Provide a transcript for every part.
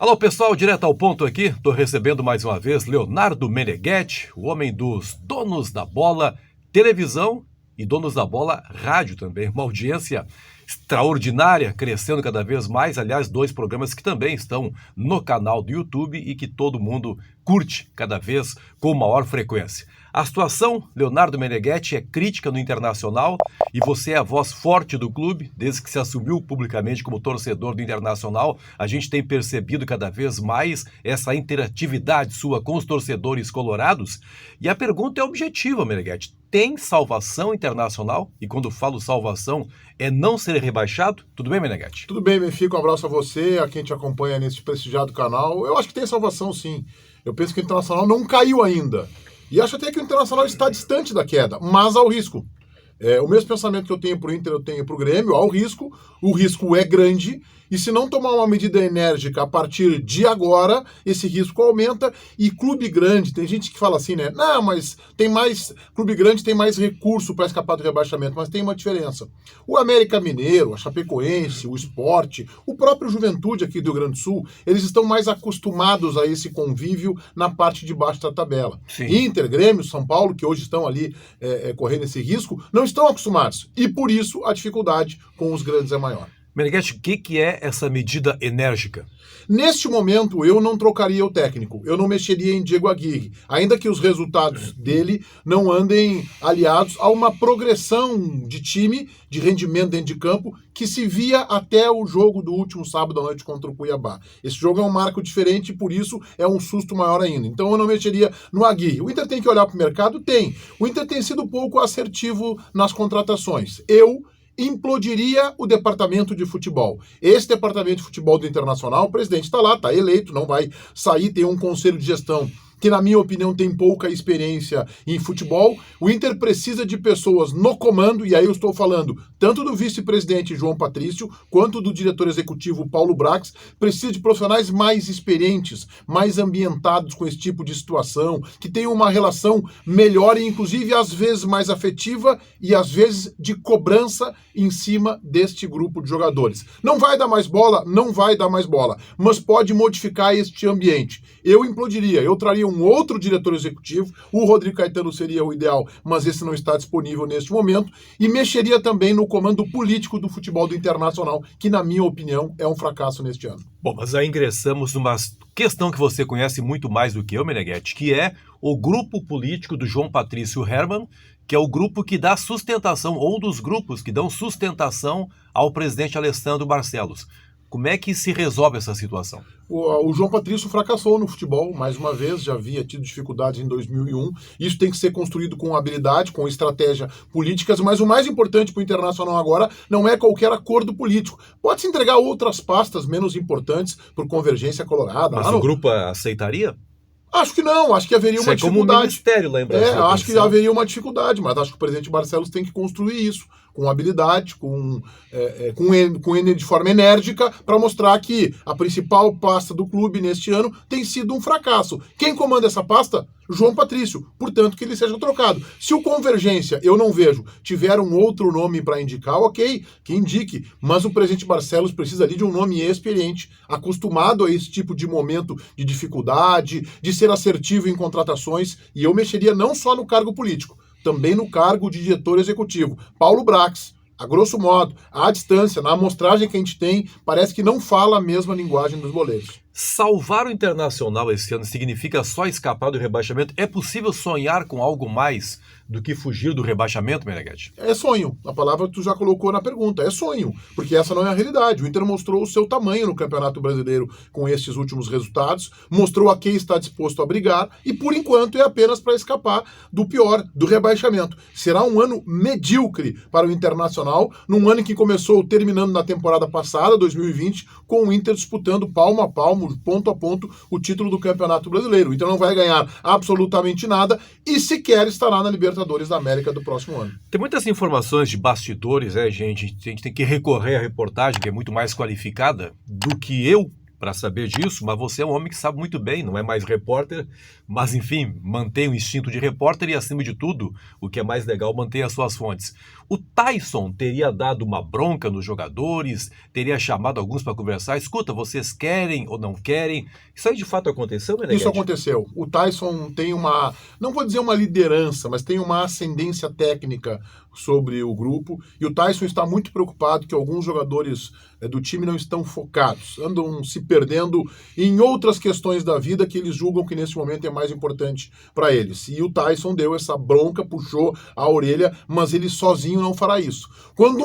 Alô pessoal, direto ao ponto aqui, estou recebendo mais uma vez Leonardo Meneghetti, o homem dos donos da bola, televisão e donos da bola, rádio também, uma audiência extraordinária, crescendo cada vez mais, aliás, 2 programas que também estão no canal do YouTube e que todo mundo curte cada vez com maior frequência. A situação, Leonardo Meneghetti, é crítica no Internacional e você é a voz forte do clube, desde que se assumiu publicamente como torcedor do Internacional. A gente tem percebido cada vez mais essa interatividade sua com os torcedores colorados. E a pergunta é objetiva, Meneghetti. Tem salvação Internacional? E quando falo salvação, é não ser rebaixado? Tudo bem, Meneghetti? Tudo bem, Benfica. Um abraço a você, a quem te acompanha nesse prestigiado canal. Eu acho que tem salvação, sim. Eu penso que o Internacional não caiu ainda. E acho até que o Internacional está distante da queda, mas há o risco. O mesmo pensamento que eu tenho para o Inter, eu tenho para o Grêmio, há o risco é grande, e se não tomar uma medida enérgica a partir de agora, esse risco aumenta, e clube grande, tem gente que fala assim, né? Não, mas clube grande tem mais recurso para escapar do rebaixamento, mas tem uma diferença. O América Mineiro, a Chapecoense, o Sport, o próprio Juventude aqui do Rio Grande do Sul, eles estão mais acostumados a esse convívio na parte de baixo da tabela. Sim. Inter, Grêmio, São Paulo, que hoje estão ali correndo esse risco, não estão acostumados. E por isso a dificuldade com os grandes é maior. Meneghetti, o que é essa medida enérgica? Neste momento, eu não trocaria o técnico, eu não mexeria em Diego Aguirre, ainda que os resultados dele não andem aliados a uma progressão de time, de rendimento dentro de campo, que se via até o jogo do último sábado à noite contra o Cuiabá. Esse jogo é um marco diferente e por isso é um susto maior ainda. Então eu não mexeria no Aguirre. O Inter tem que olhar para o mercado? Tem. O Inter tem sido pouco assertivo nas contratações. Eu implodiria o departamento de futebol. Esse departamento de futebol do Internacional, o presidente está lá, está eleito, não vai sair, tem um conselho de gestão que, na minha opinião, tem pouca experiência em futebol. O Inter precisa de pessoas no comando, e aí eu estou falando tanto do vice-presidente João Patrício, quanto do diretor executivo Paulo Brax. Precisa de profissionais mais experientes, mais ambientados com esse tipo de situação, que tenham uma relação melhor e, inclusive, às vezes mais afetiva e, às vezes, de cobrança em cima deste grupo de jogadores. Não vai dar mais bola? Não vai dar mais bola, mas pode modificar este ambiente. Eu implodiria, eu traria um outro diretor executivo, o Rodrigo Caetano seria o ideal, mas esse não está disponível neste momento, e mexeria também no comando político do futebol do Internacional, que, na minha opinião, é um fracasso neste ano. Bom, mas aí ingressamos numa questão que você conhece muito mais do que eu, Meneghetti, que é o grupo político do João Patrício Hermann, que é o grupo que dá sustentação, ou um dos grupos que dão sustentação ao presidente Alessandro Barcelos. Como é que se resolve essa situação? O João Patrício fracassou no futebol, mais uma vez, já havia tido dificuldades em 2001. Isso tem que ser construído com habilidade, com estratégia políticas, mas o mais importante para o Internacional agora não é qualquer acordo político. Pode-se entregar outras pastas menos importantes por Convergência Colorada. Mas o grupo aceitaria? Acho que não, acho que haveria uma dificuldade. Como um ministério lá em Brasília. Acho que haveria uma dificuldade, mas acho que o presidente Barcelos tem que construir isso com habilidade, de forma enérgica, para mostrar que a principal pasta do clube neste ano tem sido um fracasso. Quem comanda essa pasta? João Patrício. Portanto, que ele seja trocado. Se o Convergência, eu não vejo, tiver um outro nome para indicar, ok, que indique. Mas o presidente Barcelos precisa ali de um nome experiente, acostumado a esse tipo de momento de dificuldade, de ser assertivo em contratações, e eu mexeria não só no cargo político, também no cargo de diretor executivo. Paulo Brax, a grosso modo, à distância, na amostragem que a gente tem, parece que não fala a mesma linguagem dos boleiros. Salvar o Internacional esse ano significa só escapar do rebaixamento? É possível sonhar com algo mais do que fugir do rebaixamento, Meneghetti? É sonho. A palavra tu já colocou na pergunta. É sonho, porque essa não é a realidade. O Inter mostrou o seu tamanho no Campeonato Brasileiro com estes últimos resultados, mostrou a quem está disposto a brigar e, por enquanto, é apenas para escapar do pior, do rebaixamento. Será um ano medíocre para o Internacional, num ano que começou terminando na temporada passada, 2020, com o Inter disputando palmo a palmo, ponto a ponto, o título do Campeonato Brasileiro. Então não vai ganhar absolutamente nada e sequer estará na Libertadores da América do próximo ano. Tem muitas informações de bastidores, gente? A gente tem que recorrer à reportagem, que é muito mais qualificada do que eu, para saber disso, mas você é um homem que sabe muito bem, não é mais repórter, mas enfim, mantém o instinto de repórter e, acima de tudo, o que é mais legal, mantém as suas fontes. O Tyson teria dado uma bronca nos jogadores, teria chamado alguns para conversar, escuta, vocês querem ou não querem? Isso aí de fato aconteceu, Meneghetti? Isso aconteceu. O Tyson tem uma, não vou dizer uma liderança, mas tem uma ascendência técnica sobre o grupo, e o Tyson está muito preocupado que alguns jogadores do time não estão focados, andam se perdendo em outras questões da vida que eles julgam que nesse momento é mais importante para eles. E o Tyson deu essa bronca, puxou a orelha, mas ele sozinho não fará isso. Quando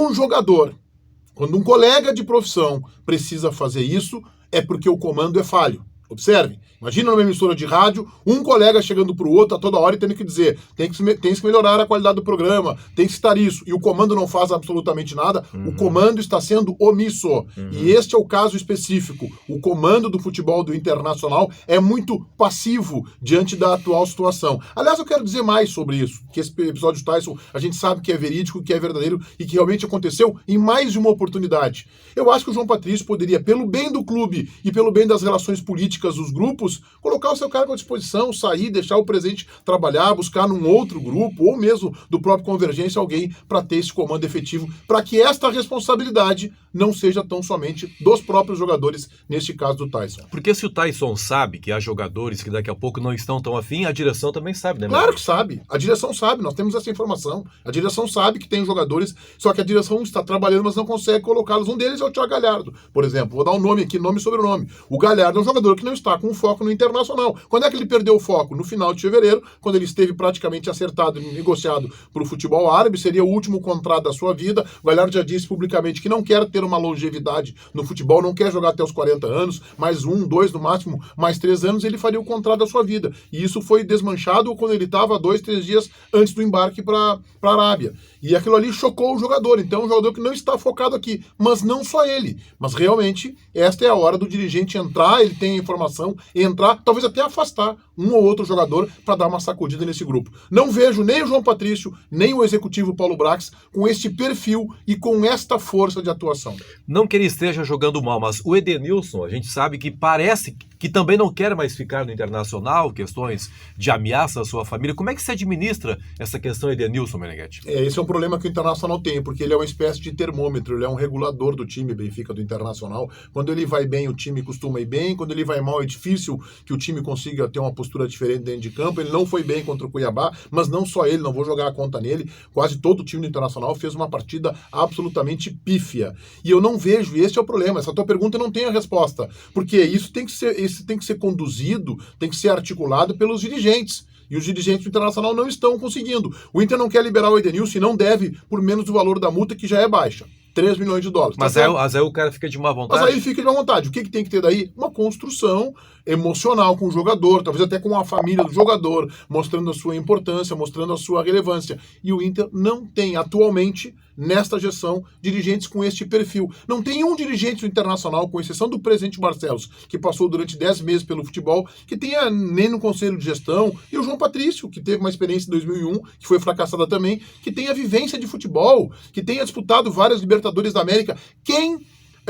um colega de profissão precisa fazer isso, é porque o comando é falho. Observe, imagina numa emissora de rádio, um colega chegando para o outro a toda hora e tendo que dizer, tem que melhorar a qualidade do programa, tem que citar isso, e o comando não faz absolutamente nada, o comando está sendo omisso. E este é o caso específico. O comando do futebol do Internacional é muito passivo diante da atual situação. Aliás, eu quero dizer mais sobre isso, que esse episódio de Tyson, a gente sabe que é verídico, que é verdadeiro e que realmente aconteceu em mais de uma oportunidade. Eu acho que o João Patrício poderia, pelo bem do clube e pelo bem das relações políticas dos grupos, colocar o seu cargo à disposição, sair, deixar o presidente trabalhar, buscar num outro grupo, ou mesmo do próprio Convergência, alguém para ter esse comando efetivo, para que esta responsabilidade não seja tão somente dos próprios jogadores, neste caso do Tyson. Porque se o Tyson sabe que há jogadores que daqui a pouco não estão tão afim, a direção também sabe, né? Claro que sabe. A direção sabe, nós temos essa informação. A direção sabe que tem jogadores, só que a direção está trabalhando, mas não consegue colocá-los. Um deles é o Thiago Galhardo, por exemplo. Vou dar um nome aqui, nome e sobrenome. O Galhardo é um jogador que não está com foco no Internacional. Quando é que ele perdeu o foco? No final de fevereiro, quando ele esteve praticamente acertado e negociado para o futebol árabe, seria o último contrato da sua vida. O Galhardo já disse publicamente que não quer ter uma longevidade no futebol, não quer jogar até os 40 anos, mais 1, 2, no máximo, mais 3 anos, ele faria o contrato da sua vida. E isso foi desmanchado quando ele estava 2, 3 dias antes do embarque para a Arábia. E aquilo ali chocou o jogador. Então, é um jogador que não está focado aqui. Mas não só ele. Mas realmente, esta é a hora do dirigente entrar, ele tem a informação, entrar, talvez até afastar um ou outro jogador para dar uma sacudida nesse grupo. Não vejo nem o João Patrício, nem o executivo Paulo Brax com este perfil e com esta força de atuação. Não que ele esteja jogando mal, mas o Edenilson, a gente sabe que parece que também não quer mais ficar no Internacional, questões de ameaça à sua família. Como é que se administra essa questão Edenilson, Meneghetti? Esse é um problema que o Internacional tem, porque ele é uma espécie de termômetro, ele é um regulador do time Benfica do Internacional. Quando ele vai bem, o time costuma ir bem, quando ele vai mal, é difícil que o time consiga ter uma postura diferente dentro de campo. Ele não foi bem contra o Cuiabá, mas não só ele, não vou jogar a conta nele, quase todo o time do Internacional fez uma partida absolutamente pífia. E eu não vejo, e esse é o problema, essa tua pergunta não tem a resposta, porque isso tem que ser conduzido, tem que ser articulado pelos dirigentes. E os dirigentes do Internacional não estão conseguindo. O Inter não quer liberar o Edenilson e não deve por menos do valor da multa, que já é baixa. 3 milhões de dólares. Mas aí o cara fica de má vontade? Mas aí ele fica de má vontade. O que tem que ter daí? Uma construção emocional com o jogador, talvez até com a família do jogador, mostrando a sua importância, mostrando a sua relevância. E o Inter não tem atualmente, nesta gestão, dirigentes com este perfil. Não tem um dirigente do Internacional, com exceção do presidente Barcelos, que passou durante 10 meses pelo futebol, que tenha nem no conselho de gestão, e o João Patrício, que teve uma experiência em 2001, que foi fracassada também, que tenha vivência de futebol, que tenha disputado várias Libertadores da América.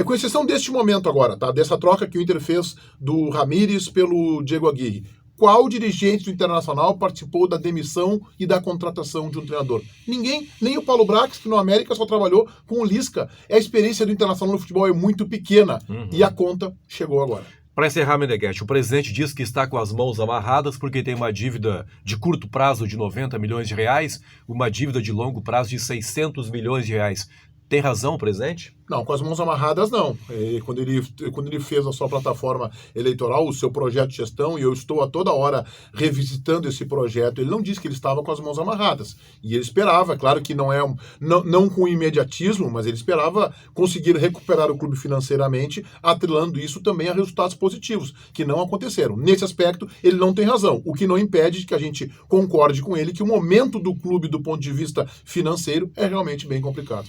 Com exceção deste momento agora, tá? Dessa troca que o Inter fez do Ramírez pelo Diego Aguirre. Qual dirigente do Internacional participou da demissão e da contratação de um treinador? Ninguém, nem o Paulo Brax, que no América só trabalhou com o Lisca. A experiência do Internacional no futebol é muito pequena e a conta chegou agora. Para encerrar, Meneghetti, o presidente diz que está com as mãos amarradas porque tem uma dívida de curto prazo de 90 milhões de reais, uma dívida de longo prazo de 600 milhões de reais. Tem razão o presidente? Não, com as mãos amarradas não. Quando ele fez a sua plataforma eleitoral, o seu projeto de gestão, e eu estou a toda hora revisitando esse projeto, ele não disse que ele estava com as mãos amarradas. E ele esperava, claro que não com imediatismo, mas ele esperava conseguir recuperar o clube financeiramente, atrelando isso também a resultados positivos, que não aconteceram. Nesse aspecto, ele não tem razão, o que não impede que a gente concorde com ele que o momento do clube, do ponto de vista financeiro, é realmente bem complicado.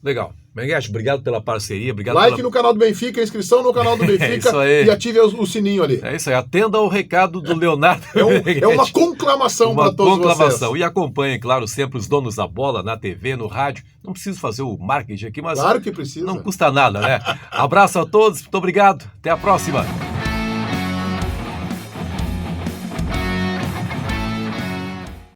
Legal. Meneghetti, obrigado pela parceria. Obrigado Like no canal do Benfica, inscrição no canal do Benfica isso aí. e ative o sininho ali. É isso aí. Atenda ao recado do Leonardo Meneghetti. É uma conclamação para todos vocês. E acompanhem, claro, sempre os donos da bola na TV, no rádio. Não preciso fazer o marketing aqui, mas Claro que precisa. não custa nada, né? Abraço a todos, muito obrigado. Até a próxima.